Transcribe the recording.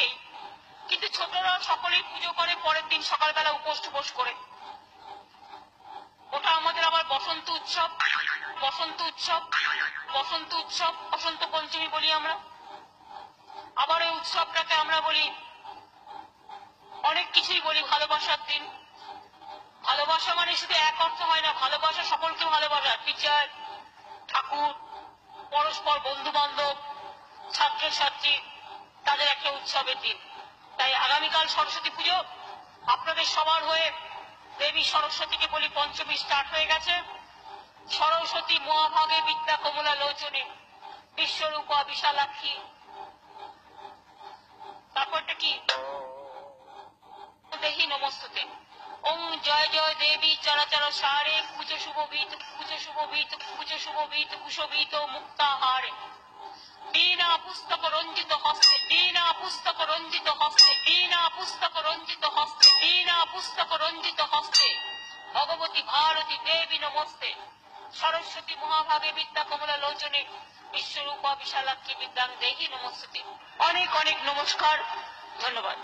থাকেই, কিন্তু ছোটরা সকলেই পুজো করে পরের দিন সকালবেলা উপোস টুপোস করে। ওটা আমাদের আবার বসন্ত উৎসব, বসন্ত উৎসব, বসন্ত উৎসব, বসন্ত পঞ্চমী বলি আমরা। আবার ওই উৎসবটাকে আমরা বলি অনেক কিছুই বলি, ভালোবাসার দিন। ভালোবাসা মানে শুধু এক অর্থ হয় না, ভালোবাসা সকলকে ভালোবাসা, টিচার, ঠাকুর, পরস্পর বন্ধু বান্ধব, ছাত্র ছাত্রী, তাদের একটা উৎসবের দিন। তাই আগামীকাল সরস্বতী পুজো, আপনাদের সবার হয়ে দেবী সরস্বতীকে বলি পঞ্চমী স্টার্ট হয়ে গেছে। সরস্বতী মহাভাগে বিদ্যা কমলা লোচনে বিশ্বরূপা বিশালাক্ষী। তারপরটা কি? দেহি নমস্তুতে। ওম জয় জয় দেবী চরাচর সারে কুচ শুভবিত কুচ শুভবিত কুচ শুভবিত কুশবিত মুক্তাহারে। বীণা পুস্তক রঞ্জিত হস্তে, বীণা পুস্তক রঞ্জিত হস্তে, বীণা পুস্তক রঞ্জিত হস্তে, বীণা পুস্তক রঞ্জিত হস্তে ভগবতী ভারতী দেবী নমস্তে। সরস্বতী মহাভাগে বিদ্যা কমলা লোচনে বিশ্বরূপা বিশালাক্ষী বিদ্যাং দেহি নমস্তুতে। অনেক অনেক নমস্কার, ধন্যবাদ।